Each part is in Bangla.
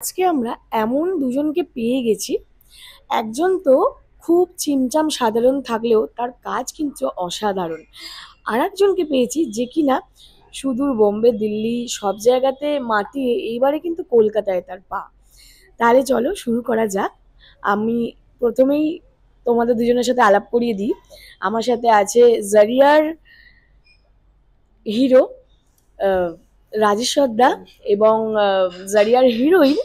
আজকে আমরা এমন দুজনকে পেয়ে গেছি। একজন তো খুব চিমচাম সাধারণ থাকলেও তার কাজ কিন্তু অসাধারণ। আর একজনকে পেয়েছি যে কিনা সুদূর বোম্বে, দিল্লি সব জায়গাতে মাতিয়ে এইবারে কিন্তু কলকাতায় তার পা। তাহলে চলো শুরু করা যাক। আমি প্রথমেই তোমাদের দুজনের সাথে আলাপ করিয়ে দিই। আমার সাথে আছে জারিয়ার হিরো রাজেশ্বর দা এবং জারিয়ার হিরোইন।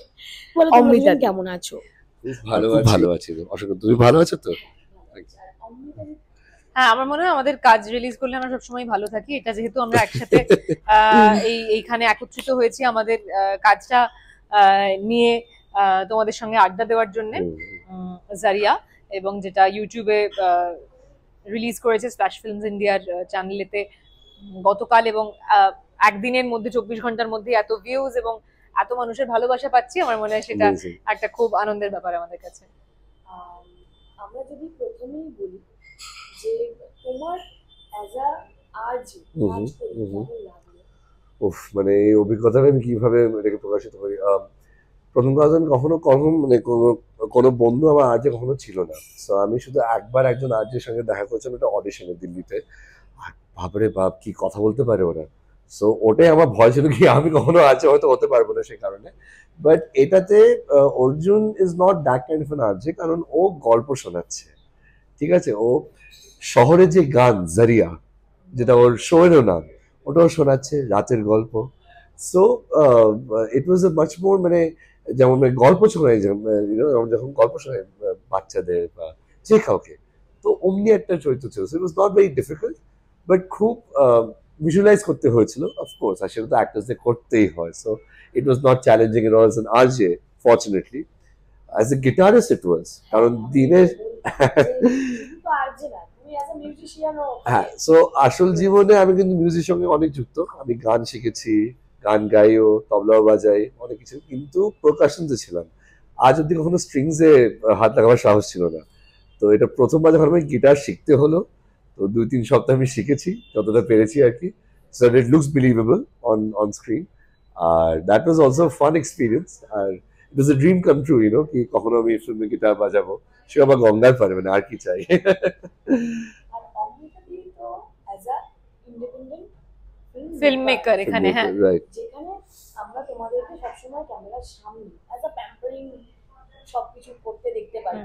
বলো তোমরা অমৃতা দুজন দি। কেমন আছো? খুব ভালো আছি গো। অশোক, তুমি ভালো আছো তো? হ্যাঁ, আমার মনে হয় আমাদের কাজ রিলিজ করলে আমরা সবসময় ভালো থাকি। এটা যেহেতু আমরা একসাথে এইখানে একত্রিত হয়েছি আমাদের কাজটা নিয়ে তোমাদের সঙ্গে আড্ডা দেওয়ার জন্য। জারিয়া, এবং যেটা ইউটিউবে রিলিজ করেছে স্প্ল্যাশ ফিল্মস ইন্ডিয়ার চ্যানেলেতে গতকাল, এবং একদিনের মধ্যে 24 ঘন্টার মধ্যে এত ভিউজ এবং এত মানুষের ভালোবাসা পাচ্ছি, আমার মনে হয় সেটা Amazing. একটা খুব আনন্দের ব্যাপার আমাদের কাছে। আমরা যদি প্রথমেই বলি যে তোমার অ্যাজ আ আরজে কাজ করে কেমন লাগলো? উফ, মানে এই অভিজ্ঞতাটা আমি কিভাবে এটাকে প্রকাশিত করি। প্রথম কথা, আমি কখনো কখনো মানে কোনো কোনো বন্ধু আমার আজকে কখনো ছিল না। সো আমি শুধু একবার একজন আর্যের সঙ্গে দেখা করেছিলাম, একটা অডিশনে দিল্লিতে। আর বাপরে বাপ, কি কথা বলতে পারে ওরা! সো ওটাই আমার ভয় ছিল কি আমি কখনো আজকে হয়তো হতে পারবো না সেই কারণে। বাট এটাতে Arjun is not that kind of an RJ, কারণ ও গল্প শোনাচ্ছে। ঠিক আছে, ও শহরে যে গান জারিয়া, যেটা ওর শোয়েরও নাম, ওটাও শোনাচ্ছে রাতের গল্প। So it was A much more, মানে যেমন গল্প শোনায়, যেমন যখন গল্প শোনায় বাচ্চাদের বা যে কাউকে, তো অমনি একটা চরিত্র ছিল। So it was not very difficult, but খুব ভিজুয়ালাইজ করতে হয়েছিল অফকোর্স, আর সেটা তো অ্যাক্টার্সদের করতেই হয়। So it was not challenging it was an RJ, fortunately. As a guitarist it was, কারণ দিনের শুধু তো আরজে না, তুমি অ্যাজ আ মিউজিশিয়ানও। হ্যাঁ, সো আসল জীবনে আমি কিন্তু মিউজিকের সঙ্গে অনেক যুক্ত। আমি গান শিখেছি, গান গাইও, তবলাও বাজাই, অনেক কিছু, কিন্তু প্রকাশনতে ছিলাম। আজ অব্দি কখনো স্ট্রিংসে হাত লাগাবার সাহস ছিল না। তো এটা প্রথমবার যখন আমি গিটার শিখতে হলো, তো 2-3 সপ্তাহ আমি শিখেছি যতটা পেরেছি আর কি। So it looks believable on screen. আর that was also fun experience. আর it was a dream come true, কি কখনো আমি ফিল্মে গিটার বাজাবো। সে আবার গঙ্গার পারে, মানে আর কি চাই। আর অমৃতা দি তো as a independent film maker এখানে, হ্যাঁ। রাইট। যেখানে আমরা তোমাদেরকে সবসময় ক্যামেরার সামনে অ্যাজ আ প্যাম্পারিং সবকিছু করতে দেখতে পাই,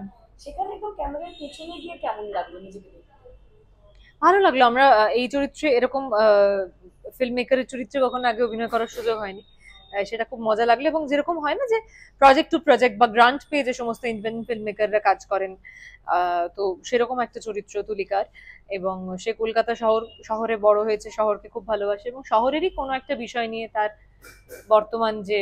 সেখানে একদম ক্যামেরার পেছনে গিয়ে কেমন লাগলো নিজেকে দেখতে? ভালো লাগলো। আমরা এই চরিত্রে এরকম ফিল্ম মেকারের চরিত্রে কখনো আগে অভিনয় করার সুযোগ হয়নি। সেটা খুব মজা লাগলো, এবং যেরকম হয় না যে প্রজেক্ট টু প্রজেক্ট বা গ্রান্ট পেয়ে যে সমস্ত ইন্ডিপেন্ডেন্ট ফিল্ম মেকাররা কাজ করেন, তো সেরকম একটা চরিত্র তুলিকার। এবং সে কলকাতা শহরে বড় হয়েছে, শহরকে খুব ভালোবাসে, এবং শহরেরই কোনো একটা বিষয় নিয়ে তার বর্তমান যে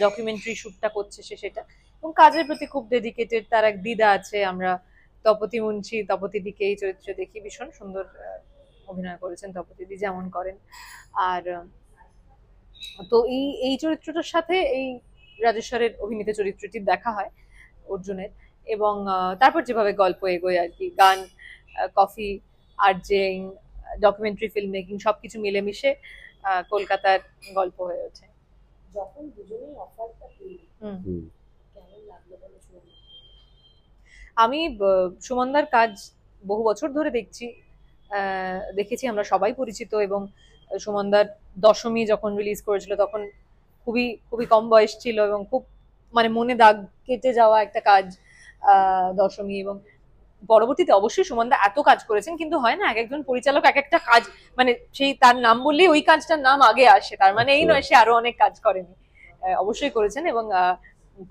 ডকুমেন্টারি শুটটা করছে সে সেটা, এবং কাজের প্রতি খুব ডেডিকেটেড। তার এক দিদা আছে, আমরা তপতি মুন্সি, তপতি দিকে এই চরিত্রে দেখি। ভীষণ সুন্দর অভিনয় করেছেন তপতি দি, যেমন করেন। আর তো এই এই চরিত্রটার সাথে এই রাজেশ্বরের অভিনীত চরিত্রটির দেখা হয় অর্জুনের। এবং তারপর যেভাবে গল্প এগোয় আর কি, গান, coffee, urging, documentary film making সবকিছু মিলেমিশে কলকাতার গল্প হয়ে ওঠে। যখন দুজনেই অফারটা পেয়ে হুম। কেমন লাগলো বলো শুনে? আমি সুমনদার কাজ বহু বছর ধরে দেখছি, দেখেছি, আমরা সবাই পরিচিত। এবং সুমনদার দশমী যখন রিলিজ করেছিল তখন খুবই খুবই কম বয়স ছিল, এবং খুব মানে মনে দাগ কেটে যাওয়া একটা কাজ দশমী। এবং পরবর্তীতে অবশ্যই সুমনদা এত কাজ করেছেন, কিন্তু হয় না এক একজন পরিচালক এক একটা কাজ, মানে সেই তার নাম বললেই ওই কাজটার নাম আগে আসে, তার মানে এই নয় সে আরো অনেক কাজ করেনি। অবশ্যই করেছেন, এবং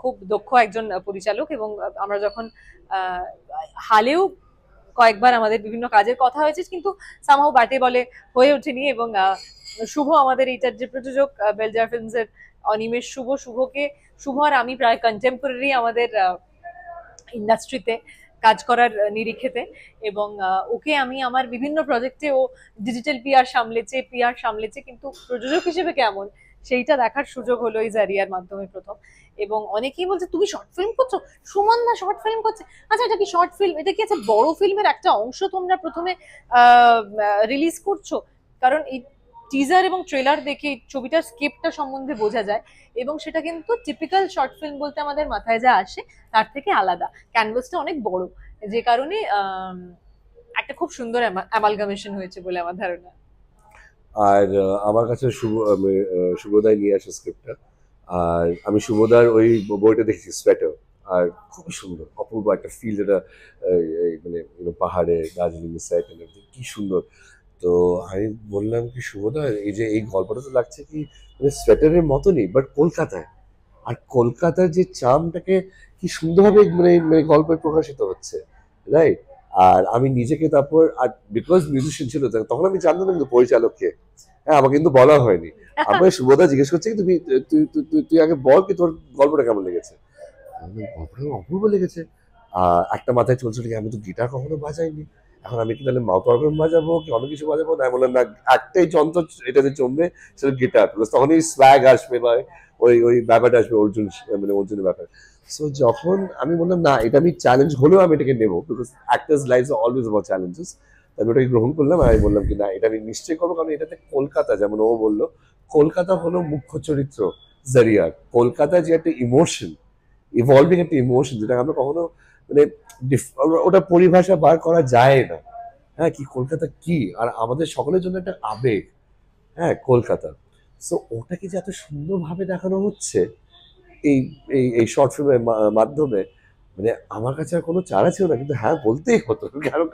খুব দক্ষ একজন পরিচালক। এবং আমরা যখন হালেও কয়েকবার আমাদের বিভিন্ন কাজের কথা হয়েছে, কিন্তু সামহাও বাটে বলে হয়ে ওঠেনি। এবং শুভ আমাদের এইটার যে প্রযোজক, বেলজার ফিল্মস এর অনিমেষ শুভ আর আমি প্রায় কন্টেম্পোরারি আমাদের ইন্ডাস্ট্রিতে কাজ করার নিরিখেতে। এবং ওকে আমি আমার বিভিন্ন প্রজেক্টে, ও ডিজিটাল পিআর সামলেছে, কিন্তু প্রযোজক হিসেবে কেমন সেইটা দেখার সুযোগ হলো এই জারিয়ার মাধ্যমে প্রথম। এবং অনেকেই বলছে তুমি শর্ট ফিল্ম করছো, সুমন না শর্ট ফিল্ম করছে। আচ্ছা, এটা কি শর্ট ফিল্ম? এটা কি বড় ফিল্মের একটা অংশ তোমরা প্রথমে রিলিজ করছো? কারণ এই টিজার এবং ট্রেলার দেখে ছবিটার স্ক্রিপ্টটা সম্বন্ধে বোঝা যায়, এবং সেটা কিন্তু টিপিক্যাল শর্ট ফিল্ম বলতে আমাদের মাথায় যা আসে তার থেকে আলাদা। ক্যানভাসটা অনেক বড়, যে কারণে একটা খুব সুন্দর অ্যামালগামেশন হয়েছে বলে আমার ধারণা। আর আমার কাছে শুভদাই নিয়ে আসে স্ক্রিপ্টটা। আর আমি শুভদার ওই বইটা দেখেছি, সোয়েটার। আর খুবই সুন্দর, অপূর্ব একটা ফিল, যেটা মানে পাহাড়ে দার্জিলিং সেট কি সুন্দর। তো আমি বললাম কি শুভদা, এই যে এই গল্পটা তো লাগছে কি মানে সোয়েটারের মতনই, বাট কলকাতায়। আর কলকাতার যে চামটাকে কি সুন্দরভাবে মানে গল্পে প্রকাশিত হচ্ছে, রাইট? আর আমি নিজেকে তারপর, আর বিকজ মিউজিশিয়ান ছিল তখন আমি জানতাম না কিন্তু পরিচালককে। হ্যাঁ, আমাকে কিন্তু বলা হয়নি। আমার শুভদা জিজ্ঞেস করছে কি তুমি তুই তুই তুই তুই আগে বল কি তোর গল্পটা কেমন লেগেছে। আমি বললাম, গল্পটা অপূর্ব লেগেছে। একটা মাথায় চলছিল কি আমি তো গিটার কখনো বাজাইনি, এখন আমি কি তাহলে মাউথ অর্গান বাজাবো কি অন্য কিছু বাজাবো? না, আমি বললাম না, একটাই যন্ত্র এটাতে জমবে, সেটা গিটার। তখনই স্ল্যাগ আসবে বা ওই ওই ব্যাপারটা আসবে, অর্জুন মানে অর্জুনের ব্যাপার। সো যখন আমি বললাম না, এটা আমি চ্যালেঞ্জ হলেও আমি এটাকে নেবো, because actors life always about challenges. আমি ওটাকে গ্রহণ করলাম। আর আমি বললাম কি না, এটা আমি নিশ্চয়ই করবো, কারণ এটাতে কলকাতা, যেমন ও বললো, কলকাতা হলো মুখ্য চরিত্র জারিয়ার। কলকাতা যে একটা ইমোশন, ইভলভিং একটা ইমোশন, যেটা আমরা কখনো মানে ওটা পরিভাষা বার করা যায় না। হ্যাঁ, কি কলকাতা কি, আর আমাদের সকলের জন্য একটা আবেগ। হ্যাঁ, কলকাতা। সো ওটাকে যে এত সুন্দরভাবে দেখানো হচ্ছে এই এই এই শর্ট ফিল্মের মাধ্যমে, মানে আমার কাছে আর কোনো চারা ছিল না, কিন্তু হ্যাঁ বলতেই হতো। কারণ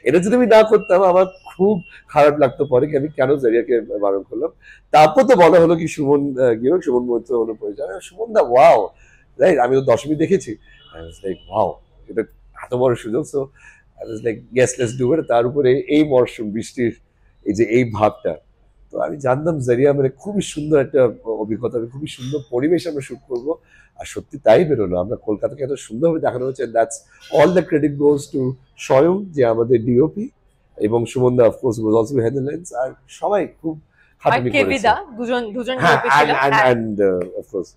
এটা যদি আমি না করতাম আমার খুব খারাপ লাগতো পরে, কি আমি কেন জারিয়াকে বারণ করলাম। তারপর তো বলা হলো কি সুমন গিয়ে সুমন মৈত্র হলো পরিচালক। সুমন দা ওয়াও, রাইট? আমি তো দশমী দেখেছি, আই ওয়াজ লাইক ওয়াও, এটা এত বড় সুযোগ। So I was like yes, let's do it. তার উপরে এই মরশুম বৃষ্টির এই যে এই ভাবটা, তো আমি জানতাম জারিয়া মানে খুবই সুন্দর একটা অভিজ্ঞতা, খুবই সুন্দর পরিবেশ আমরা শুট করবো। আর সত্যি তাই বেরোলো, আমরা কলকাতাকে এত সুন্দরভাবে দেখানো হচ্ছে। That's all the credit goes to স্বয়ং, যে আমাদের ডিওপি, এবং সুমন দা অফকোর্স ওয়াজ অলসো হেডলাইন্স। আর সবাই খুব আর খাটামি করেছে। কেবিদা, দুজন দুজন হ্যাঁ, ডিওপি ছিল। and of course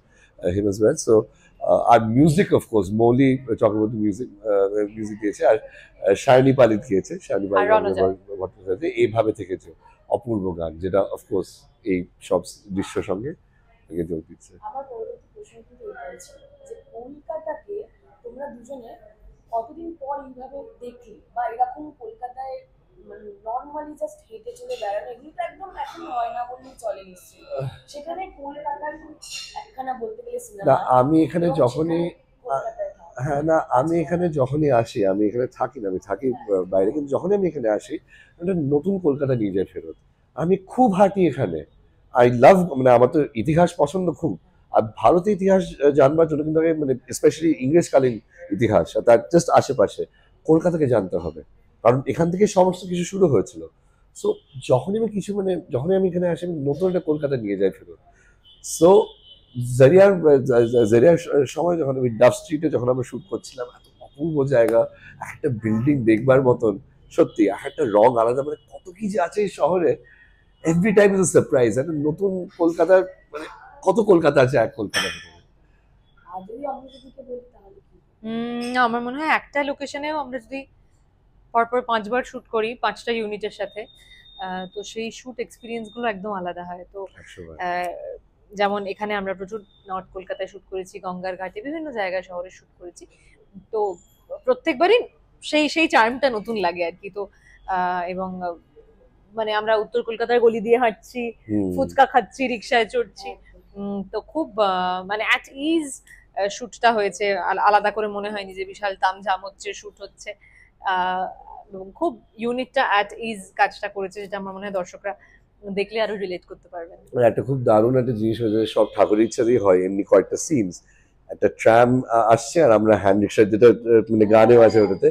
him as well. So আর music of course Mouli Chakraborty music দিয়েছে, আর শায়নি পালিত গিয়েছে, শায়নি আর রণজা। পালিত এইভাবে থেকেছে অপূর্ব গান, যেটা অফকোর্স এই সব দৃশ্যের সঙ্গে যোগ দিচ্ছে। আমার পরবর্তী প্রশ্ন কিন্তু এটাই ছিল যে কলকাতাকে তোমরা দুজনে কতদিন পর এইভাবে দেখলি, বা এরকম কলকাতায় মানে নর্মালি জাস্ট হেঁটে চলে বেড়ানো, এগুলো তো একদম এখন হয় না বললেই চলে নিশ্চয়ই। সেখানে কলকাতার একখানা বলতে গেলে না, সিনেমা, আমি এখানে যখনই কলকাতায় থাকা। হ্যাঁ, না আমি এখানে যখনই আসি, আমি এখানে থাকি না, আমি থাকি বাইরে, কিন্তু যখনই আমি এখানে আসি একটা নতুন কলকাতা নিয়ে যায় ফেরত। আমি খুব হাঁটি এখানে, আই লাভ, মানে আমার তো ইতিহাস পছন্দ খুব। আর ভারতের ইতিহাস জানবার জন্য কিন্তু আগে মানে স্পেশালি ইংরেজকালীন ইতিহাস আর তার জাস্ট আশেপাশে কলকাতাকে জানতে হবে, কারণ এখান থেকে সমস্ত কিছু শুরু হয়েছিল। সো যখনই আমি কিছু মানে যখনই আমি এখানে আসি, আমি নতুন একটা কলকাতা নিয়ে যাই ফেরত। সো জারিয়ার জারিয়ার সময় যখন আমি ডাফ স্ট্রিটে যখন আমরা শুট করছিলাম, এত অপূর্ব জায়গা, একটা বিল্ডিং দেখবার মতন, সত্যি একটা রং আলাদা, মানে কত কি যে আছে এই শহরে। এভরি টাইম ইজ সারপ্রাইজ, একটা নতুন কলকাতার মানে কত কলকাতা আছে এক কলকাতার ভিতরে। আর যদি আমরা যদি বলতে তাহলে কি? আমার মনে হয় একটা লোকেশনেও আমরা যদি পরপর 5বার শুট করি 5টা ইউনিটের সাথে, তো সেই শুট এক্সপিরিয়েন্স গুলো একদম আলাদা হয়। তো 100 বার। আহ, যেমন এখানে আমরা প্রচুর নর্থ কলকাতায় শুট করেছি, গঙ্গার ঘাটে, বিভিন্ন জায়গায় শহরে শুট করেছি। তো প্রত্যেকবারই সেই সেই চার্মটা নতুন লাগে আর কি। তো এবং মানে আমরা উত্তর কলকাতার গলি দিয়ে হাঁটছি, হুম। ফুচকা খাচ্ছি, রিক্সায় চড়ছি। তো খুব মানে অ্যাট ইজ শুটটা হয়েছে, আলাদা করে মনে হয়নি যে বিশাল তামঝাম হচ্ছে, শুট হচ্ছে। আহ, এবং খুব ইউনিটটা অ্যাট ইজ কাজটা করেছে, যেটা আমার মনে হয় দর্শকরা দেখলে আরো রিলেট করতে পারবেন। মানে একটা খুব দারুণ একটা জিনিস হয়েছে, সব ঠাকুরের ইচ্ছাতেই হয় এমনি কয়েকটা সিনস। একটা ট্রাম আসছে আর আমরা হ্যান্ড রিক্সা, যেটা মানে গানেও আছে ওটাতে,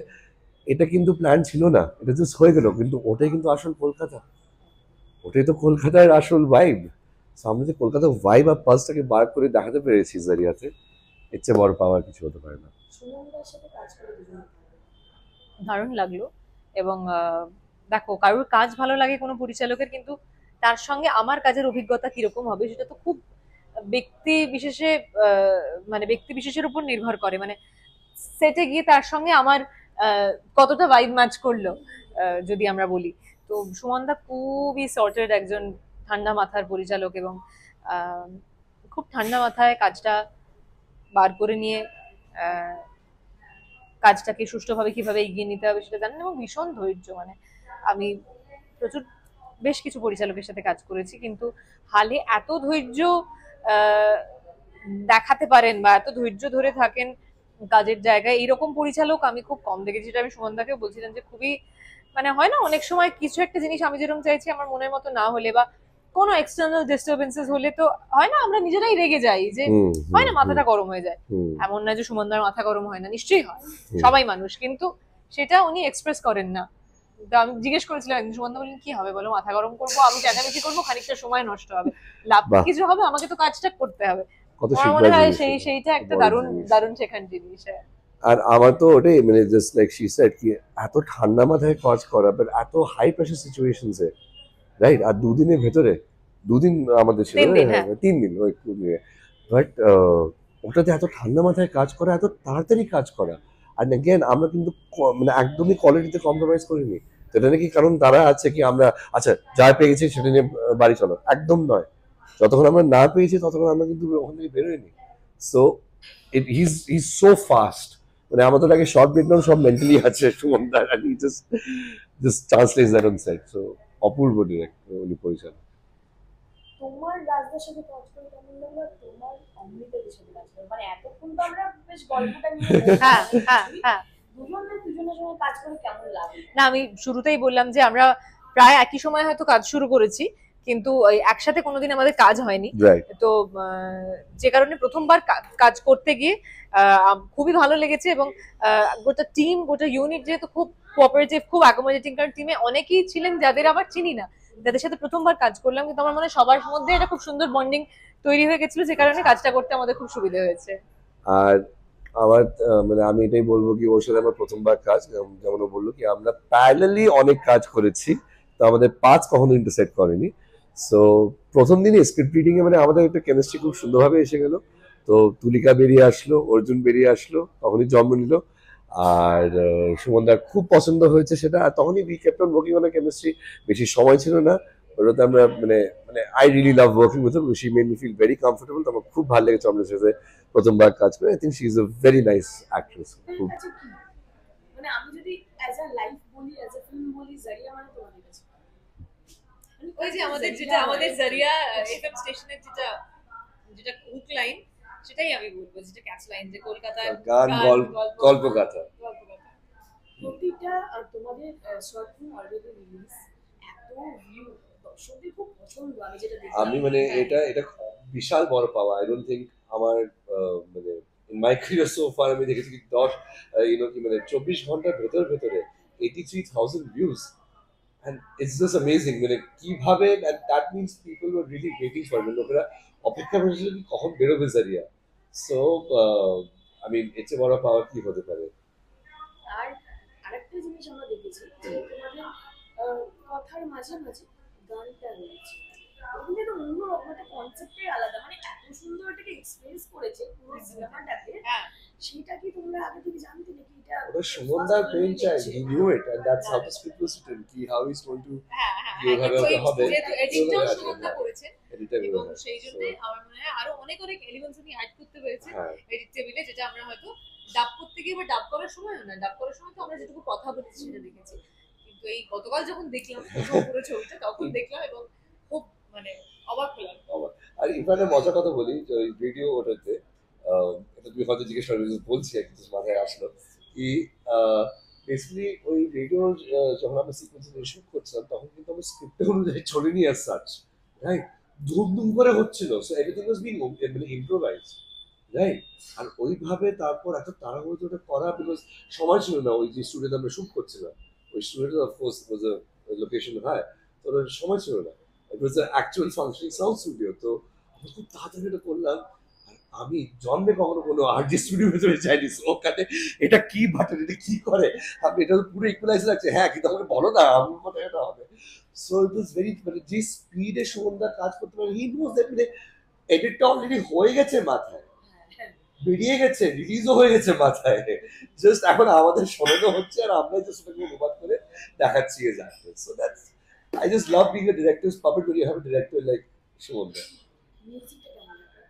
এটা কিন্তু প্ল্যান ছিল না, এটা জাস্ট হয়ে গেল, কিন্তু ওটাই কিন্তু আসল কলকাতা, ওটাই তো কলকাতার আসল ভাইব। আমরা যে কলকাতার ভাইব আর পালসটাকে বার করে দেখাতে পেরেছি জারিয়াতে, এর চেয়ে বড় পাওয়ার কিছু হতে পারে না। সুনন্দার সাথে কাজ করে দুজনে দারুণ লাগলো। এবং দেখো, কারোর কাজ ভালো লাগে কোনো পরিচালকের, কিন্তু তার সঙ্গে আমার কাজের অভিজ্ঞতা কিরকম হবে সেটা তো খুব ব্যক্তি বিশেষে, মানে ব্যক্তি বিশেষের উপর নির্ভর করে। মানে সেটে গিয়ে তার সঙ্গে আমার কতটা ভাইব ম্যাচ করলো, যদি আমরা বলি। তো সুমনদা খুবই সর্টেড একজন ঠান্ডা মাথার পরিচালক এবং আহ, খুব ঠান্ডা মাথায় কাজটা বার করে নিয়ে আহ, কাজটাকে সুষ্ঠুভাবে কিভাবে এগিয়ে নিতে হবে সেটা জানেন এবং ভীষণ ধৈর্য। মানে আমি প্রচুর বেশ কিছু পরিচালকের সাথে কাজ করেছি, কিন্তু হালে এত ধৈর্য আহ, দেখাতে পারেন বা এত ধৈর্য ধরে থাকেন কাজের জায়গায়, এইরকম পরিচালক আমি খুব কম দেখেছি। যেটা আমি সুমনদাকে বলছিলাম যে খুবই মানে হয় না অনেক সময় কিছু একটা জিনিস আমি যেরকম চাইছি আমার মনের মতো না হলে বা কোনো এক্সটার্নাল ডিস্টারবেন্সেস হলে তো হয় না আমরা নিজেরাই রেগে যাই, যে হুম হয় হুম না মাথাটা গরম হয়ে যায়। হুম এমন না যে সুমনদার মাথা গরম হয় না, নিশ্চয়ই হয়, হুম। সবাই মানুষ, কিন্তু সেটা উনি এক্সপ্রেস করেন না। তো আমি জিজ্ঞেস করেছিলাম একদিন, সুমনদা বললেন কি হবে বলো, মাথা গরম করবো, আমি চেঁচামেচি করবো, খানিকটা সময় নষ্ট হবে, লাভ তো বাহ, কিছু হবে, আমাকে তো কাজটা করতে হবে। কত আমার মনে শিখবার হয় জিনিস এটা, সেইটা একটা বড় দারুণ জিনিস। দারুণ শেখার জিনিস। হ্যাঁ। আর আমার তো ওটাই মানে জাস্ট লাইক শি সেড কি এত ঠান্ডা মাথায় কাজ করা, বাট এত হাই প্রেশার সিচুয়েশনসে, রাইট? আর দুদিনের ভেতরে, দুদিন আমাদের ছিল 3 দিন, হ্যাঁ, হ্যাঁ। 3 দিন ওই বাট ওটাতে এত ঠান্ডা মাথায় কাজ করা, এত তাড়াতাড়ি কাজ করা। আর অ্যাগেন আমরা কিন্তু মানে একদমই কোয়ালিটিতে কম্প্রোমাইজ করিনি। তো এটা নাকি কারণ তারা আছে কি আমরা আচ্ছা যা পেয়ে গেছি সেটা নিয়ে বাড়ি চলো, একদম নয়। যতক্ষণ আমরা না পেয়েছি ততক্ষণ আমরা কিন্তু ওখান থেকে বেরোইনি। সো হিজ সো ফাস্ট, মানে আমাদের আগে শর্ট ব্রেকডাউন সব মেন্টালি আছে সুমনদার, আর he just translates that on set. So অপূর্ব ডিরেক্ট উনি পরিচালক। তোমার রাজদার সাথে কাজ করে কেমন লাগলো, আর তোমার অমৃতার সাথে কাজ করে, মানে এতক্ষণ তো আমরা বেশ গল্পটা নিয়ে হ্যাঁ, হ্যাঁ, হ্যাঁ। দুজনের সঙ্গে কাজ করে কেমন লাগলো? না, আমি শুরুতেই বললাম যে আমরা প্রায় একই সময় হয়তো কাজ শুরু করেছি, কিন্তু ওই একসাথে কোনোদিন আমাদের কাজ হয়নি। রাইট। তো যে কারণে প্রথমবার কাজ করতে গিয়ে খুবই ভালো লেগেছে এবং গোটা টিম গোটা ইউনিট যেহেতু খুব কোঅপারেটিভ, খুব অ্যাকোমোডেটিং, কারণ টিমে অনেকেই ছিলেন যাদের আবার চিনি না, যাদের সাথে প্রথমবার কাজ করলাম, কিন্তু আমার মনে হয় সবার মধ্যে একটা খুব সুন্দর বন্ডিং তৈরি হয়ে গেছিল, যে কারণে কাজটা করতে আমাদের খুব সুবিধা হয়েছে। আর আমার মানে আমি এটাই বলবো কি ওর সাথে আমার প্রথমবার কাজ, যেমন ও বললো কি আমরা প্যারালালি অনেক কাজ করেছি, তো আমাদের পাঁচ কখনো ইন্টারসেক্ট করেনি। সো প্রথম দিনই স্ক্রিপ্ট রিডিং এ মানে আমাদের একটা কেমিস্ট্রি খুব সুন্দরভাবে এসে গেল। তো তুলিকা বেরিয়ে আসলো, অর্জুন বেরিয়ে আসলো, তখনই জন্ম নিল। আর সুমনদার খুব পছন্দ হয়েছে সেটা, আর তখনই we kept on working on chemistry. বেশি সময় ছিল না ওটাতে, আমরা মানে মানে I really love working with him, she made me feel very comfortable. তো আমার খুব ভালো লেগেছে আমাদের সাথে প্রথমবার কাজ করে। I think she is a very nice actress. খুব আচ্ছা কি মানে আমি যদি অ্যাজ আ লাইফ বলি, অ্যাজ আ ফিল্ম বলি, জারিয়া মানে তোমাদের কাছে ওই যে আমাদের জারিয়া এফএম স্টেশনের যেটা যেটা হুক লাইন, সেটাই আমি বলবো, যেটা ক্যাচ লাইন, যে কলকাতায় গান, গল্পগাথা। প্রতিটা তোমাদের শর্ট ফিল্ম অলরেডি রিলিজ, এত ভিউ, দর্শকদের খুব পছন্দ, আমি যেটা দেখি। আমি মানে এটা বিশাল বড় পাওয়া। আই ডোন্ট থিঙ্ক আমার মানে in my career so far আমি দেখেছি কি 10 কি মানে 24 ঘন্টার ভেতরে 83,000 views. And it's just amazing মানে কিভাবে, and that means people were really waiting for it, লোকেরা অপেক্ষা করছিল কি কখন বেরোবে জারিয়া। সো I mean এর চেয়ে বড় পাওয়ার কি হতে পারে। আর আরেকটা জিনিস আমরা দেখেছি যে তোমাদের কথার মাঝে মাঝে গানটা রয়েছে, ওখানে তো অন্যরকম একটা কনসেপ্টই আলাদা, মানে এত সুন্দর এটাকে এক্সপ্রেস করেছে পুরো সিনেমাটাতে। সেটা কি তোমরা আগে থেকে জানতে নাকি এটা ওটা সুমনদার brain child, he knew it, and that's how the script was written, কি how he's going to কিভাবে ওটা হবে। যেহেতু এডিটটাও সুমনদা করেছেন এডিটর এবং সেই জন্য আমার মনে হয় আরো অনেক অনেক এলিমেন্টস উনি অ্যাড করতে পেরেছেন এডিট টেবিলে, যেটা আমরা হয়তো ডাব করতে গিয়ে বা ডাব করার সময় না, ডাব করার সময় তো আমরা যেটুকু কথা বলেছি সেটা দেখেছি, কিন্তু এই গতকাল যখন দেখলাম পুরো ছবিটা তখন দেখলাম এবং খুব মানে অবাক হলাম। আর ইভানে মজার কথা বলি যে ওই ভিডিও ওটাতে এটা তুমি হয়তো জিজ্ঞেস করবে, বলছি একটু মাথায় আসলো কি বেসিক্যালি ওই ভিডিও যখন আমরা সিকোয়েন্সে শুট করছিলাম তখন কিন্তু আমরা স্ক্রিপ্ট অনুযায়ী চলিনি অ্যাজ সাচ, রাইট? ধুম করে হচ্ছিল, সো এভরিথিং ওয়াজ বিং মানে ইম্প্রোভাইজ, রাইট? আর ওইভাবে তারপর এত তাড়াহুড়ো ওটা করা, বিকজ সময় ছিল না। ওই যে স্টুডিওতে আমরা শুট করছিলাম, ওই স্টুডিওটা অফকোর্স ওয়াজ আ লোকেশন হাই, তো ওটার সময় ছিল না। ইট ওয়াজ আ অ্যাকচুয়াল ফাংশনিং সাউন্ড স্টুডিও। তো আমি খুব তাড়াতাড়ি এটা করলাম। আমি জন্মে কখনো কোনো আর্টি স্টুডিও ভেতরে যাইনি, ওখানে এটা কি বাটন, এটা কি করে, আমি এটা পুরো ইকুয়ালাইজ লাগছে, হ্যাঁ কিন্তু আমাকে বলো না আমি কোথায় এটা হবে। সো ইট ওয়াজ ভেরি মানে যে স্পিডে সুমনদা কাজ করতে পারে, হি নোজ দ্যাট মানে এডিটটা অলরেডি হয়ে গেছে মাথায়, বেরিয়ে গেছে, রিলিজও হয়ে গেছে মাথায়, জাস্ট এখন আমাদের শোনানো হচ্ছে আর আমরা জাস্ট ওটাকে অনুবাদ করে দেখাচ্ছি এ যাচ্ছে। So that's I just love being a director's puppet when you have a director like Shumanda. মিউজিকটা কেমন লাগে?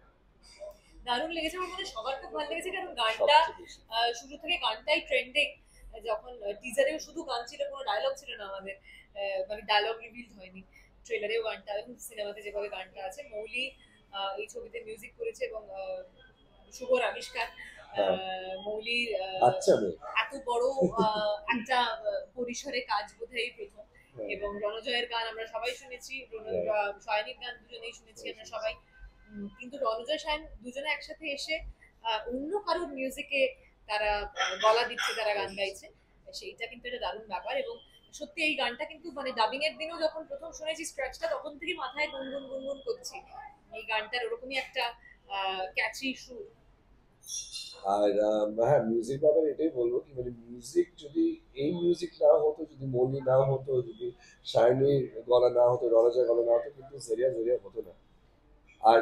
দারুণ লেগেছে আমার মনে হয় সবার খুব ভালো লেগেছে, কারণ গানটা সবচেয়ে বেশি। শুরু থেকে গানটাই ট্রেন্ডিং। যখন টিজারেও শুধু গান ছিল, কোনো ডায়লগ ছিল না আমাদের, মানে ডায়লগ রিভিল হয়নি। ট্রেলারেও গানটা এবং সিনেমাতে যেভাবে গানটা আছে, মৌলি এই ছবিতে মিউজিক করেছে এবং শুভর আবিষ্কার। হ্যাঁ। মৌলি আচ্ছা মেয়ে। এত বড় একটা পরিসরে কাজ বোধহয় প্রথম। হ্যাঁ। এবং রণজয়ের গান আমরা সবাই শুনেছি, সায়নিক গান দুজনেই শুনেছি আমরা সবাই। কিন্তু রণজয় সায়ন দুজনে একসাথে এসে অন্য কারোর মিউজিকে তারা গলা দিচ্ছে, তারা গান গাইছে, সেইটা কিন্তু একটা দারুণ ব্যাপার। এবং সত্যি এই গানটা কিন্তু মানে ডাবিং এর দিনও যখন প্রথম শুনেছি স্ক্র্যাচটা, তখন থেকে মাথায় গুনগুন গুনগুন করছি এই গানটার ওরকমই একটা ক্যাচি সুর। আর হ্যাঁ, মিউজিক ব্যাপারে এটাই বলবো কি মানে মিউজিক যদি এই মিউজিক না হতো, যদি মৌলি না হতো, যদি শায়নির গলা না হতো, রণজয় গলা না হতো, কিন্তু জেরিয়া জেরিয়া হতো না। আর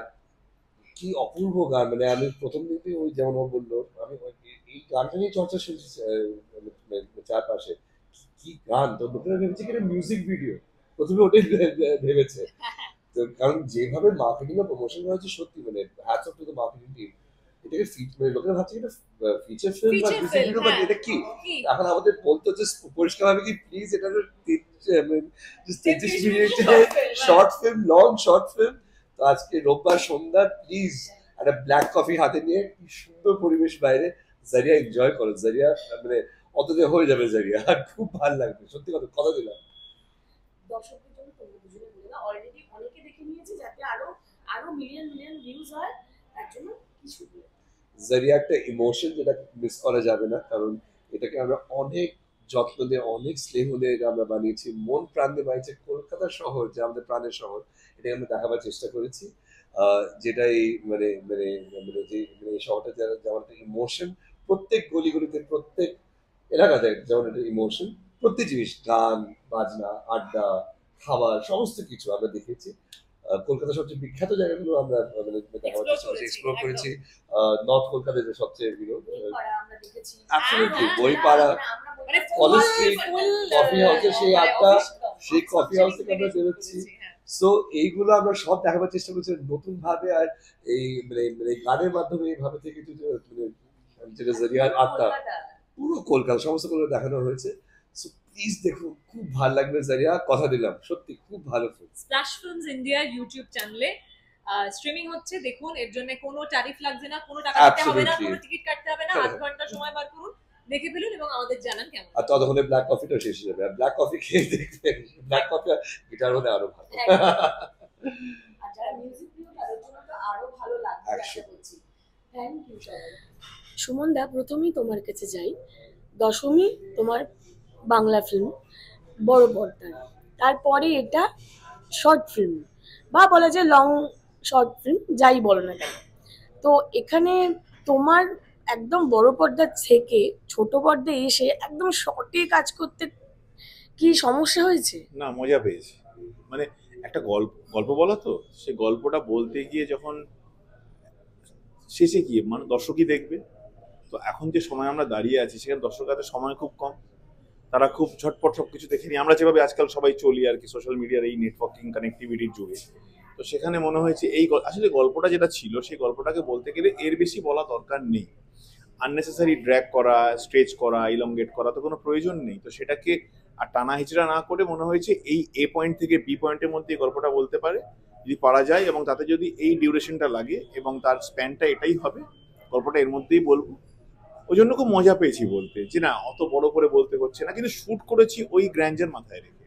কি অপূর্ব গান, মানে আমি প্রথম দিকে ওই যেমন ও বললো, আমি এই গানটা নিয়ে চর্চা শুনছি চারপাশে, কি গান, তো লোকেরা ভেবেছে কি মিউজিক ভিডিও, প্রথমে ওটাই ভেবেছে। তো কারণ যেভাবে মার্কেটিং আর প্রমোশন করা হচ্ছে, সত্যি মানে hats off to the marketing team. এটাকে মানে লোকেরা ভাবছে এটা ফিচার ফিল্ম বা মিউজিক ভিডিও, বাট এটা কি এখন আমাদের বলতে হচ্ছে পরিষ্কার ভাবে কি প্লিজ এটা 33 মিনিটের short film, long short film. তো আজকে রোববার সন্ধ্যা প্লিজ একটা ব্ল্যাক কফি হাতে নিয়ে কি সুন্দর পরিবেশ বাইরে, জারিয়া এনজয় করো। জারিয়া মানে অততে হয়ে যাবে জারিয়া, আর খুব ভালো লাগবে, সত্যি কথা কথা দিলাম। দর্শকদের জন্য তোমরা দুজনে বলে না, অলরেডি অনেকে দেখে নিয়েছে, যাতে আরো আরো মিলিয়ন মিলিয়ন ভিউজ হয়, তার জন্য কিছু বলে। জারিয়া একটা ইমোশন যেটা মিস করা যাবে না, কারণ এটাকে আমরা অনেক যত্ন দিয়ে, অনেক স্নেহ দিয়ে এটা আমরা বানিয়েছি, মন প্রাণ দিয়ে বানিয়েছি। কলকাতা শহর যে আমাদের প্রাণের শহর, এটাকে আমরা দেখাবার চেষ্টা করেছি। যেটা এই মানে মানে মানে যে মানে এই শহরটা যারা যেমন একটা ইমোশন, প্রত্যেক গলিগুলিতে, প্রত্যেক এলাকাতে যেমন একটা ইমোশন, প্রত্যেক জিনিস, গান বাজনা, আড্ডা, খাবার, সমস্ত কিছু আমরা দেখেছি। কলকাতার সবচেয়ে বিখ্যাত জায়গাগুলো আমরা মানে দেখাবার চেষ্টা করেছি, এক্সপ্লোর করেছি। নর্থ কলকাতায় যে সবচেয়ে বইপাড়া আমরা দেখেছি। অ্যাবসলিউটলি হ্যাঁ, বইপাড়া, মানে কলেজ স্ট্রিট, কফি হাউসের সেই আড্ডা, সেই কফি হাউস থেকে আমরা হ্যাঁ। বেরোচ্ছি। সো এইগুলো আমরা সব দেখাবার চেষ্টা করছি নতুন ভাবে। আর এই মানে মানে গানের মাধ্যমে এইভাবে থেকে মানে যেটা জরিয়ার আত্মা, পুরো কলকাতা সমস্ত কলকাতা দেখানো হয়েছে। সো প্লিজ দেখুন, খুব ভালো লাগবে জারিয়া, কথা দিলাম, সত্যি খুব ভালো film. Splash films India YouTube চ্যানেলে স্ট্রিমিং হচ্ছে, দেখুন। এর জন্য কোনো ট্যারিফ লাগছে না, কোনো টাকা দিতে হবে না, Absolutely. কোনো টিকিট কাটতে হবে না, আধ ঘন্টা সময় বার করুন, দেখে ফেলুন এবং আমাদের জানান কেমন। আর ততক্ষণে ব্ল্যাক কফিটাও শেষ হয়ে যাবে, আর ব্ল্যাক কফি খেয়ে দেখবেন, ব্ল্যাক কফি গিটার হলে আরো ভালো। আর যারা মিউজিক প্রিয় তাদের জন্য তো আরো ভালো লাগবে আশা একদম। করছি। থ্যাংক ইউ সবাই। সুমন দা, প্রথমেই তোমার কাছে যাই। দশমী তোমার বাংলা ফিল্ম, বড় পর্দার, তারপরে এটা শর্ট ফিল্ম বা বলা যায় লং শর্ট ফিল্ম, যাই বলো না কেন। তো এখানে তোমার একদম বড় পর্দার থেকে ছোট পর্দায় এসে একদম শর্টে কাজ করতে কি সমস্যা হয়েছে? না, মজা পেয়েছি। মানে একটা গল্প গল্প বলা, তো সেই গল্পটা বলতে গিয়ে যখন শেষে গিয়ে মানে দর্শকই দেখবে, তো এখন যে সময় আমরা দাঁড়িয়ে আছি সেখানে দর্শক হাতে সময় খুব কম, তারা খুব ঝটপট সব কিছু দেখে নিই আমরা যেভাবে আজকাল সবাই চলি আর কি, সোশ্যাল মিডিয়ার এই নেটওয়ার্কিং কানেক্টিভিটির যুগে। তো সেখানে মনে হয়েছে এই আসলে গল্পটা যেটা ছিল সেই গল্পটাকে বলতে গেলে এর বেশি বলা দরকার নেই। আননেসেসারি ড্র্যাগ করা, স্ট্রেচ করা, ইলংগেট করা তো কোনো প্রয়োজন নেই। তো সেটাকে আর টানা হিচড়া না করে মনে হয়েছে এই এ পয়েন্ট থেকে বি পয়েন্টের মধ্যে এই গল্পটা বলতে পারে যদি পারা যায়, এবং তাতে যদি এই ডিউরেশনটা লাগে এবং তার স্প্যানটা এটাই হবে, গল্পটা এর মধ্যেই বলবো। ওই জন্য খুব মজা পেয়েছি বলতে, যে না অত বড় করে বলতে হচ্ছে না, কিন্তু শ্যুট করেছি ওই গ্র্যান্ডার মাথায় রেখে,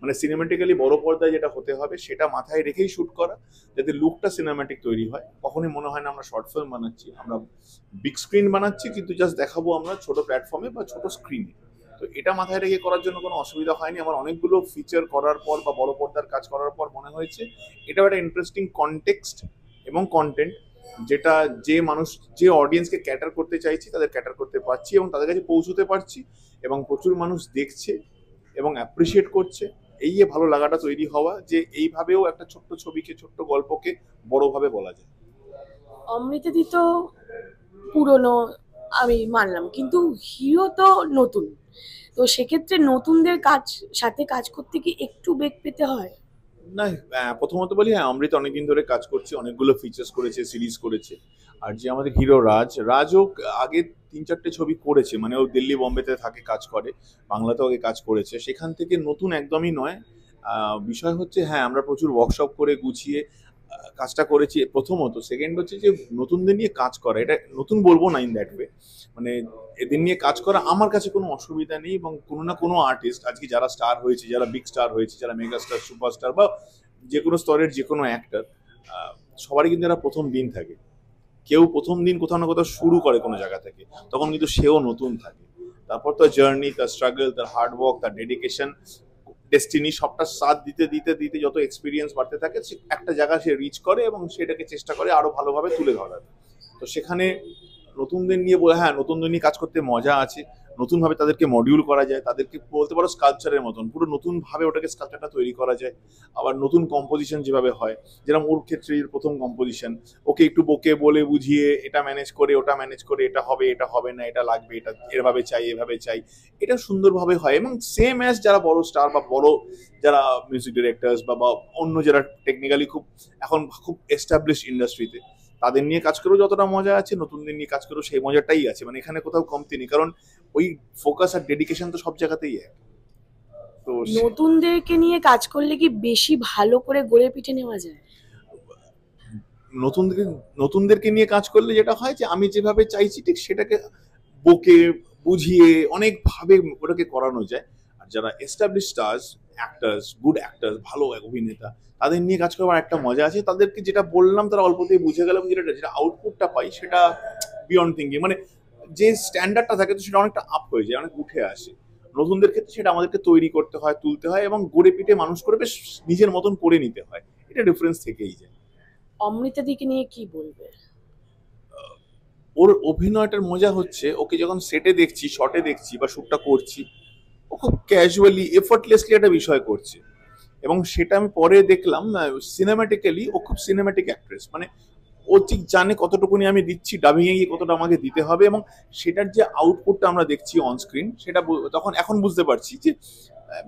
মানে সিনেমাটিক্যালি বড় পর্দায় যেটা হতে হবে সেটা মাথায় রেখেই শ্যুট করা, যাতে লুকটা সিনেমাটিক তৈরি হয়। কখনোই মনে হয় না আমরা শর্ট ফিল্ম বানাচ্ছি, আমরা বিগ স্ক্রিন বানাচ্ছি, কিন্তু জাস্ট দেখাবো আমরা ছোট প্ল্যাটফর্মে বা ছোট স্ক্রিনে। তো এটা মাথায় রেখে করার জন্য কোনো অসুবিধা হয়নি। আমার অনেকগুলো ফিচার করার পর বা বড় পর্দার কাজ করার পর মনে হয়েছে এটাও একটা ইন্টারেস্টিং কনটেক্সট এবং কন্টেন্ট, যেটা যে মানুষ যে অডিয়েন্সকে ক্যাটার করতে চাইছি তাদের ক্যাটার করতে পারছি এবং তাদের কাছে পৌঁছতে পারছি, এবং প্রচুর মানুষ দেখছে এবং অ্যাপ্রিসিয়েট করছে। এই যে ভালো লাগাটা তৈরি হওয়া, যে এইভাবেও একটা ছোট্ট ছবিকে, ছোট্ট গল্পকে বড়ভাবে বলা যায়। অমৃতাদি তো পুরনো, আমি মানলাম, কিন্তু হিরো তো নতুন, তো সেক্ষেত্রে নতুনদের সাথে কাজ করতে কি একটু বেগ পেতে হয়? না, প্রথমত বলি হ্যাঁ, অমৃত অনেকদিন ধরে কাজ করছে, অনেকগুলো ফিচার্স করেছে, সিরিজ করেছে। আর যে আমাদের হিরো রাজও আগে 3-4টে ছবি করেছে, মানে ও দিল্লি বোম্বেতে থাকে, কাজ করে, বাংলাতেও আগে কাজ করেছে, সেখান থেকে নতুন একদমই নয়। বিষয় হচ্ছে হ্যাঁ, আমরা প্রচুর ওয়ার্কশপ করে গুছিয়ে কাজটা করেছি প্রথমত। সেকেন্ড হচ্ছে যে নতুনদের নিয়ে কাজ করা, এটা নতুন বলবো না ইন দ্যাট ওয়ে, মানে এদের নিয়ে কাজ করা আমার কাছে কোনো অসুবিধা নেই। এবং কোনো না কোনো আর্টিস্ট আজকে যারা স্টার হয়েছে, যারা বিগ স্টার হয়েছে, যারা মেগা স্টার, সুপারস্টার বা যে কোনো স্তরের যে কোনো অ্যাক্টর, সবারই কিন্তু একটা প্রথম দিন থাকে। কেউ প্রথম দিন কোথাও না কোথাও শুরু করে কোনো জায়গা থেকে, তখন কিন্তু সেও নতুন থাকে। তারপর তার জার্নি, তার স্ট্রাগল, তার হার্ডওয়ার্ক, তার ডেডিকেশন, ডেস্টিনি, সবটা সাথ দিতে দিতে দিতে যত এক্সপিরিয়েন্স বাড়তে থাকে, সে একটা জায়গা সে রিচ করে এবং সেটাকে চেষ্টা করে আরো ভালোভাবে তুলে ধরার। তো সেখানে নতুনদের নিয়ে বলে হ্যাঁ, নতুনদের নিয়ে কাজ করতে মজা আছে। নতুনভাবে তাদেরকে মডিউল করা যায়, তাদেরকে বলতে পারো স্কাল্পচারের মতন, পুরো নতুনভাবে ওটাকে স্কাল্পচারটা তৈরি করা যায়। আবার নতুন কম্পোজিশন যেভাবে হয়, যেরকম ওর ক্ষেত্রে এর প্রথম কম্পোজিশন, ওকে একটু বকে বলে বুঝিয়ে এটা ম্যানেজ করে ওটা ম্যানেজ করে, এটা হবে এটা হবে না, এটা লাগবে, এটা এভাবে চাই এভাবে চাই, এটা সুন্দরভাবে হয়। এবং সেম অ্যাজ যারা বড় স্টার বা বড় যারা মিউজিক ডিরেক্টরস বা অন্য যারা টেকনিক্যালি খুব এখন খুব এস্টাবলিশ ইন্ডাস্ট্রিতে, তাদের নিয়ে কাজ করেও যতটা মজা আছে, নতুনদের নিয়ে কাজ করেও সেই মজাটাই আছে। মানে এখানে কোথাও কমতি নেই, কারণ ওই ফোকাস আর ডেডিকেশন তো সব জায়গাতেই এক। তো নতুনদেরকে নিয়ে কাজ করলে কি বেশি ভালো করে গড়ে পিঠে নেওয়া যায়? নতুনদেরকে নতুনদেরকে নিয়ে কাজ করলে যেটা হয় যে আমি যেভাবে চাইছি ঠিক সেটাকে বকে বুঝিয়ে অনেকভাবে ওটাকে করানো যায়। আর যারা establish stars, actors, good actors, ভালো অভিনেতা, তাদের নিয়ে কাজ করবার একটা মজা আছে। তাদেরকে যেটা বললাম তারা অল্পতেই বুঝে গেল, এবং যেটা যেটা আউটপুটটা পাই সেটা বিয়ন্ড থিঙ্কিং, মানে যে স্ট্যান্ডার্ডটা থাকে তো সেটা অনেকটা আপ হয়ে যায়, অনেক উঠে আসে। নতুনদের ক্ষেত্রে সেটা আমাদেরকে তৈরি করতে হয়, তুলতে হয়, এবং গড়ে পিঠে মানুষ করে বেশ নিজের মতন করে নিতে হয়। এটা ডিফারেন্স থেকেই যায়। অমৃতা দিকে নিয়ে কি বলবে? ওর অভিনয়টার মজা হচ্ছে ওকে যখন সেটে দেখছি, শটে দেখছি বা শ্যুটটা করছি, ও খুব ক্যাজুয়ালি এফর্টলেসলি একটা বিষয় করছে। এবং সেটা আমি পরে দেখলাম সিনেমাটিক্যালি ও খুব সিনেমাটিক অ্যাক্ট্রেস, মানে ও ঠিক জানে কতটুকুনি আমি দিচ্ছি, ডাবিং এ গিয়ে কতটা আমাকে দিতে হবে, এবং সেটার যে আউটপুটটা আমরা দেখছি অন স্ক্রিন, সেটা তখন এখন বুঝতে পারছি যে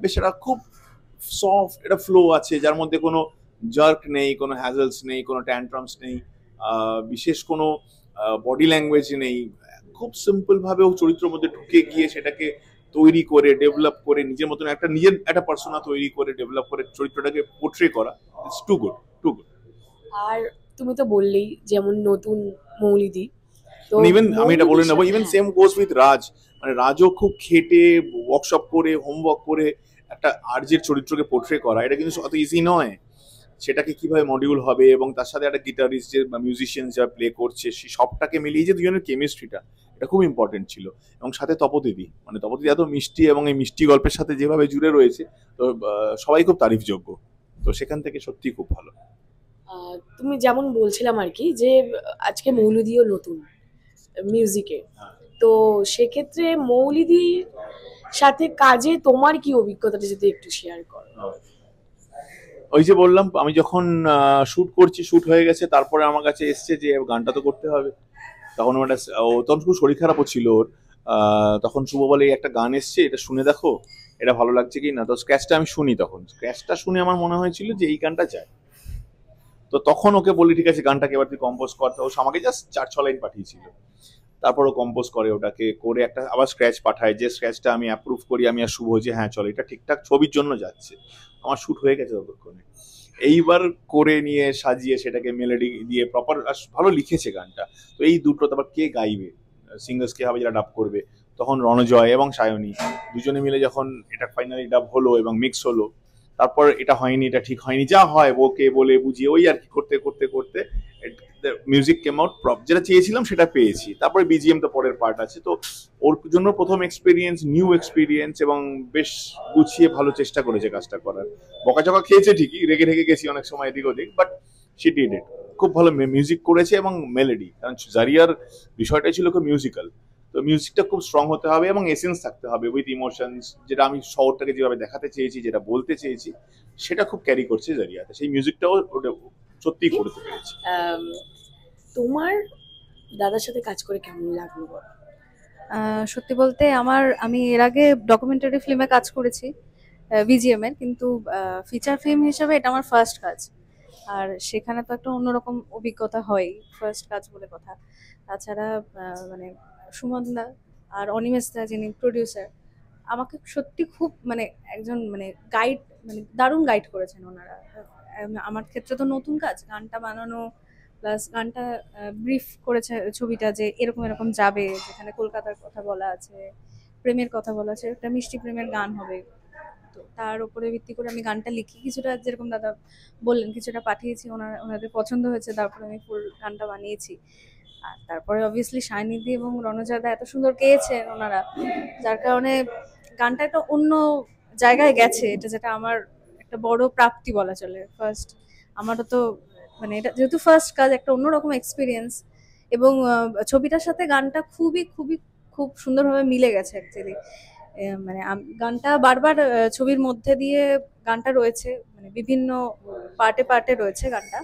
বেশ একটা খুব সফট একটা ফ্লো আছে, যার মধ্যে কোনো জার্ক নেই, কোনো হ্যাজেলস নেই, কোনো ট্যান্ট্রামস নেই, বিশেষ কোনো বডি ল্যাঙ্গুয়েজ নেই। খুব সিম্পল ভাবে ও চরিত্রের মধ্যে ঢুকে গিয়ে সেটাকে তৈরি করে ডেভেলপ করে নিজের মতন একটা নিজের একটা পার্সোনা তৈরি করে ডেভেলপ করে চরিত্রটাকে পোট্রে করা, it's too good, too good. আর তুমি তো বললেই যেমন নতুন মৌলিদি, তো ইভেন আমি এটা বলে মৌলিদির নেবো, সাথে- ইভেন হ্যাঁ, সেম গোস উইথ রাজ। মানে রাজও খুব খেটে ওয়ার্কশপ করে হোমওয়ার্ক করে একটা আর্যের চরিত্রকে পোট্রে করা, এটা কিন্তু অত ইজি নয়। সেটাকে কিভাবে মডিউল হবে, এবং তার সাথে একটা গিটারিস্ট যে মিউজিশিয়ান যা প্লে করছে, সেই সবটাকে মিলিয়ে যে দুজনের কেমিস্ট্রিটা, এটা খুব ইম্পর্টেন্ট ছিল। এবং সাথে তপদিদি, মানে তপদিদি এত মিষ্টি, এবং এই মিষ্টি গল্পের সাথে যেভাবে জুড়ে রয়েছে, তো সবাই খুব তারিফযোগ্য। তো সেখান থেকে সত্যি খুব ভালো। তুমি যেমন বলছিলাম আর কি, যে আজকে মৌলিদিও নতুন মিউজিকে, তো সেক্ষেত্রে মৌলিদির সাথে কাজে তোমার কি অভিজ্ঞতাটা যদি একটু শেয়ার করো? ওই যে বললাম, আমি যখন শুট করছি, শুট হয়ে গেছে, তারপরে আমার কাছে এসছে যে গানটা তো করতে হবে। তখন ও তখন খুব শরীর খারাপও ছিল ওর। তখন শুভ বলে "এই একটা গান এসছে, এটা শুনে দেখো, এটা ভালো লাগছে কি না"। তো স্ক্র্যাচটা আমি শুনি, তখন স্ক্র্যাচটা শুনে আমার মনে হয়েছিল যে এই গানটা চাই। তো তখন ওকে বলি ঠিক আছে গানটাকে এবার তুই কম্পোজ কর। তো ও আমাকে জাস্ট 4-6 লাইন পাঠিয়েছিল। তারপর ও কম্পোজ করে, ওটাকে করে একটা আবার স্ক্র্যাচ পাঠায়, যে স্ক্র্যাচটা আমি অ্যাপ্রুভ করি, আমি আর শুভ, যে হ্যাঁ চলো এটা ঠিকঠাক ছবির জন্য যাচ্ছে। আমার শুট হয়ে গেছে ততক্ষণে। এইবার করে নিয়ে সাজিয়ে সেটাকে মেলোডি দিয়ে প্রপার, ভালো লিখেছে গানটা। তো এই দুটো, তারপর কে গাইবে, সিঙ্গার্স কে হবে যারা ডাব করবে, তখন রণজয় এবং সায়নী দুজনে মিলে যখন এটা ফাইনালি ডাব হলো এবং মিক্স হলো, তারপর এটা হয়নি, এটা ঠিক হয়নি, যা হয় ওকে বলে বুঝিয়ে ওই আর কি করতে করতে করতে মিউজিক কেম আউট প্রপ, যেটা চেয়েছিলাম সেটা পেয়েছি। তারপরে বিজিএম তো পরের পার্ট আছে। তো ওর জন্য প্রথম এক্সপিরিয়েন্স, নিউ এক্সপিরিয়েন্স, এবং বেশ গুছিয়ে ভালো চেষ্টা করেছে কাজটা করার। বকাঝকা খেয়েছে ঠিকই, রেগে রেগে গেছি অনেক সময় এদিক ওদিক, বাট শি ডিড ইট। খুব ভালো মিউজিক করেছে এবং মেলোডি, কারণ জারিয়ার বিষয়টাই ছিল খুব মিউজিক্যাল। তো মিউজিকটা খুব স্ট্রং হতে হবে এবং এসেন্স থাকতে হবে উইথ ইমোশনস, যেটা আমি শহরটাকে যেভাবে দেখাতে চেয়েছি, যেটা বলতে চেয়েছি, সেটা খুব ক্যারি করছে জারিয়াতে। সেই মিউজিকটাও ওটা সত্যিই করতে পেরেছি। তোমার দাদার সাথে কাজ করে কেমন লাগলো বলো? সত্যি বলতে আমি এর আগে ডকুমেন্টারি ফিল্মে কাজ করেছি বিজিএম এর, কিন্তু ফিচার ফিল্ম হিসেবে এটা আমার ফার্স্ট কাজ। আর সেখানে তো একটা অন্যরকম অভিজ্ঞতা হয়, ফার্স্ট কাজ বলে কথা। তাছাড়া মানে সুমন দা আর অনিমেষ দা যিনি প্রডিউসার, আমাকে সত্যি খুব মানে একজন মানে গাইড, মানে দারুণ গাইড করেছেন ওনারা। আমার ক্ষেত্রে তো নতুন কাজ, গানটা বানানো প্লাস গানটা ব্রিফ করেছে ছবিটা যে এরকম এরকম যাবে, যেখানে কলকাতার কথা বলা আছে, প্রেমের কথা বলা আছে, একটা মিষ্টি প্রেমের গান হবে। তো তার উপরে ভিত্তি করে আমি গানটা লিখি, কিছুটা যেরকম দাদা বললেন কিছুটা পাঠিয়েছি, ওনাদের পছন্দ হয়েছে, তারপরে আমি ফুল গানটা বানিয়েছি। আর তারপরে অবভিয়াসলি সায়নিধি এবং রণজাদা এত সুন্দর গেয়েছেন ওনারা, যার কারণে গানটা একটা অন্য জায়গায় গেছে, এটা যেটা আমার একটা বড় প্রাপ্তি বলা চলে। ফার্স্ট আমারও তো মানে এটা যেহেতু ফার্স্ট কাজ, একটা অন্যরকম এক্সপিরিয়েন্স। এবং ছবিটার সাথে গানটা খুবই খুবই খুব সুন্দরভাবে মিলে গেছে অ্যাকচুয়ালি। মানে গানটা বারবার ছবির মধ্যে দিয়ে গানটা রয়েছে, মানে বিভিন্ন পার্টে পার্টে রয়েছে গানটা।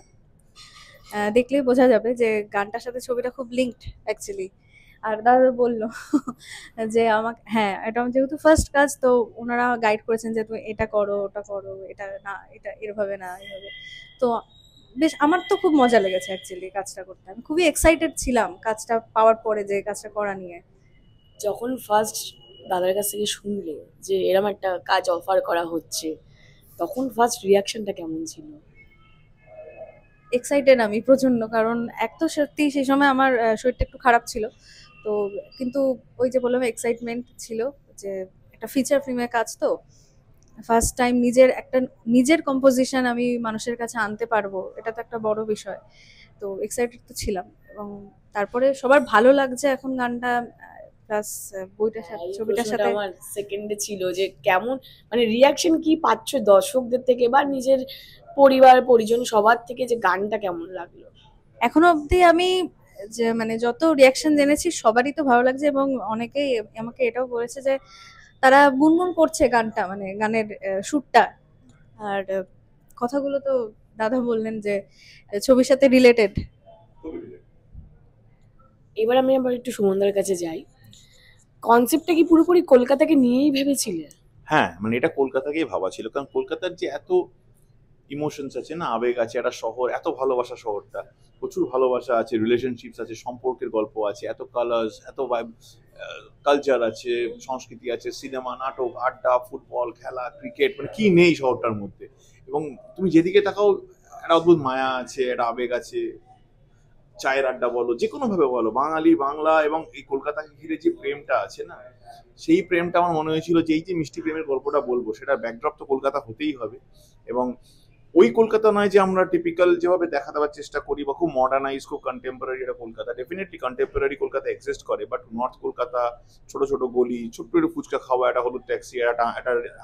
দেখলেই বোঝা যাবে যে গানটার সাথে ছবিটা খুব লিঙ্কড অ্যাকচুয়ালি। আর দাদা বললো যে আমাকে, হ্যাঁ এটা আমার যেহেতু ফার্স্ট কাজ, তো ওনারা গাইড করেছেন যে তুমি এটা করো, ওটা করো, এটা না, এটা এভাবে না, এভাবে। তো বেশ আমার তো খুব মজা লেগেছে অ্যাকচুয়ালি কাজটা করতে। আমি খুবই এক্সাইটেড ছিলাম কাজটা পাওয়ার পরে, যে কাজটা করা নিয়ে। যখন ফার্স্ট দাদার কাছ থেকে শুনলে যে এরম একটা কাজ অফার করা হচ্ছে, তখন ফার্স্ট রিয়াকশনটা কেমন ছিল? এক্সাইটেড আমি প্রচন্ড, কারণ এক তো সত্যি সেই সময় আমার শরীরটা একটু খারাপ ছিল, তো কিন্তু ওই যে বললাম এক্সাইটমেন্ট ছিল যে একটা ফিচার ফিল্মের কাজ, তো ফার্স্ট টাইম নিজের কম্পোজিশন আমি মানুষের কাছে আনতে পারবো, এটা তো একটা বড় বিষয়। তো এক্সাইটেড তো ছিলাম, এবং তারপরে সবার ভালো লাগছে এখন গানটা, প্লাস বইটার সাথে এই ছবিটার প্রশ্নটা সাথে। আমার সেকেন্ডে ছিল যে কেমন মানে রিয়াকশন কি পাচ্ছ দর্শকদের থেকে বা নিজের পরিবার পরিজন সবার থেকে, যে গানটা কেমন লাগলো? এখনো অবধি আমি যে মানে যত রিয়াকশন জেনেছি সবারই তো ভালো লাগছে, এবং অনেকেই আমাকে এটাও বলেছে যে তারা গুনগুন করছে গানটা, মানে গানের সুরটা। আর কথাগুলো তো দাদা বললেন যে ছবির সাথে রিলেটেড। এবার আমি আবার একটু সুমনদার কাছে যাই। কনসেপ্টটা কি পুরোপুরি কলকাতাকে নিয়েই ভেবেছিলে? হ্যাঁ, মানে এটা কলকাতাকেই ভাবা ছিল, কারণ কলকাতার যে এত ইমোশনস আছে না, আবেগ আছে, একটা শহর, এত ভালোবাসা শহরটা, প্রচুর ভালোবাসা আছে, রিলেশনশিপস আছে, সম্পর্কের গল্প আছে, এত কালার্স, এত কালচার আছে, সংস্কৃতি আছে, সিনেমা, নাটক, আড্ডা, ফুটবল খেলা, ক্রিকেট, মানে কি নেই শহরটার মধ্যে। এবং তুমি যেদিকে তাকাও একটা অদ্ভুত মায়া আছে, একটা আবেগ আছে। চায়ের আড্ডা বলো, যে কোনো ভাবে বলো, বাঙালি বাংলা এবং এই কলকাতাকে ঘিরে যে প্রেমটা আছে না, সেই প্রেমটা আমার মনে হয়েছিল যে এই যে মিষ্টি প্রেমের গল্পটা বলবো, সেটার ব্যাকড্রপ তো কলকাতা হতেই হবে। এবং ওই কলকাতা নয় যে আমরা টিপিক্যাল যেভাবে দেখা দেওয়ার চেষ্টা করি বা খুব মডার্নাইজ, খুব কন্টেম্পোরারি একটা Kolkata. Definitely contemporary Kolkata exist করে, বাট নর্থ কলকাতা, ছোট ছোট গলি, ছোট্ট একটু ফুচকা খাওয়া, একটা হলুদ ট্যাক্সি, একটা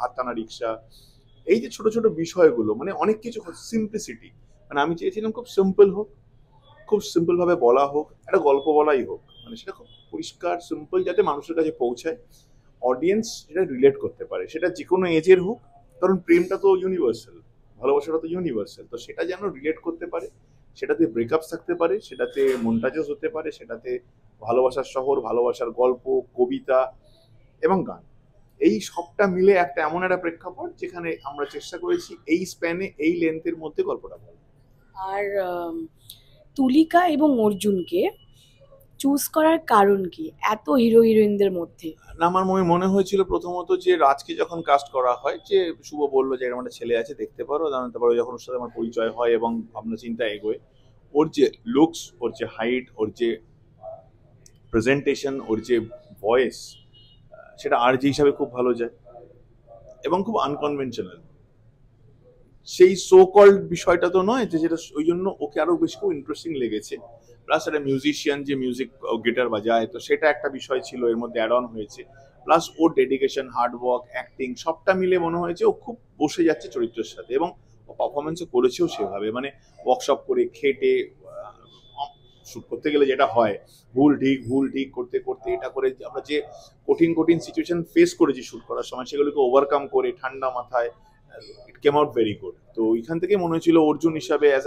হাত টানা রিক্সা, এই যে ছোট ছোট বিষয়গুলো, মানে অনেক কিছু সিম্পলিসিটি। মানে আমি চেয়েছিলাম খুব সিম্পল হোক, খুব সিম্পল ভাবে বলা হোক, একটা গল্প বলাই হোক, মানে সেটা খুব পরিষ্কার সিম্পল, যাতে মানুষের কাছে পৌঁছায়, অডিয়েন্স সেটা রিলেট করতে পারে, সেটা যে কোনো এজের হোক। কারণ প্রেমটা তো ইউনিভার্সাল, ভালোবাসাটা তো ইউনিভার্সাল, তো সেটা যেন রিলেট করতে পারে, সেটাতে ব্রেকআপস থাকতে পারে, সেটাতে মন্টাজেস হতে পারে, সেটাতে ভালোবাসার শহর, ভালোবাসার গল্প, কবিতা এবং গান, এই সবটা মিলে একটা এমন একটা প্রেক্ষাপট যেখানে আমরা চেষ্টা করেছি এই স্প্যানে, এই লেন্থের মধ্যে গল্পটা বলা। আর তুলিকা এবং অর্জুনকে চুজ করার কারণ কি এত হিরো হিরোইনদের মধ্যে? না, আমার মনে হয়েছিল প্রথমত যে রাজকে যখন কাস্ট করা হয়, যে শুভ বললো যে এরকম একটা ছেলে আছে, দেখতে পারো, তারপরে যখন ওর সাথে আমার পরিচয় হয় এবং ভাবনা চিন্তা এগোয়, ওর যে লুকস, ওর যে হাইট, ওর যে প্রেজেন্টেশন, ওর যে ভয়েস, সেটা আরজি হিসাবে খুব ভালো যায় এবং খুব আনকনভেনশনাল। সেই সো কল্ড বিষয়টা তো নয়, যে যেটা, ওই জন্য ওকে আরো বেশি খুব ইন্টারেস্টিং লেগেছে। প্লাস একটা মিউজিশিয়ান যে মিউজিক গিটার বাজায়, তো সেটা একটা বিষয় ছিল এর মধ্যে অ্যাড অন হয়েছে। প্লাস ওর ডেডিকেশন, হার্ডওয়ার্ক, অ্যাক্টিং, সবটা মিলে মনে হয়েছে ও খুব বসে যাচ্ছে চরিত্রের সাথে, এবং ও পারফরমেন্সও করেছেও সেভাবে, মানে ওয়ার্কশপ করে খেটে শুট করতে গেলে যেটা হয়, ভুল ঠিক করতে করতে, এটা করে আমরা যে কঠিন কঠিন সিচুয়েশন ফেস করেছি শুট করার সময়, সেগুলোকে ওভারকাম করে ঠান্ডা মাথায় ইট কেম আউট ভেরি গুড। তো ওইখান থেকে মনে হয়েছিল অর্জুন হিসাবে অ্যাজ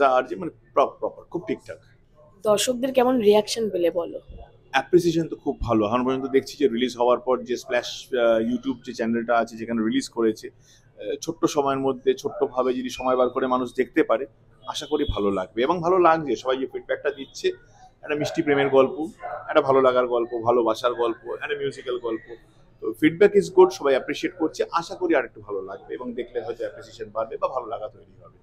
আ আরজে মানে প্রপার খুব ঠিকঠাক। দর্শকদের কেমন রিয়াকশন পেলে বলো? অ্যাপ্রিসিয়েশন তো খুব ভালো। এখন পর্যন্ত দেখছি যে রিলিজ হওয়ার পর যে স্প্ল্যাশ ইউটিউব যে চ্যানেলটা আছে যেখানে রিলিজ করেছে, ছোট্ট সময়ের মধ্যে ছোট্টভাবে যদি সময় বার করে মানুষ দেখতে পারে, আশা করি ভালো লাগবে এবং ভালো লাগছে। সবাই যে ফিডব্যাকটা দিচ্ছে, একটা মিষ্টি প্রেমের গল্প, একটা ভালো লাগার গল্প, ভালোবাসার গল্প, একটা মিউজিক্যাল গল্প। তো ফিডব্যাক ইজ গুড, সবাই অ্যাপ্রিসিয়েট করছে। আশা করি আর একটু ভালো লাগবে এবং দেখলে হয়তো অ্যাপ্রিসিয়েশন বাড়বে বা ভালো লাগা তৈরি হবে।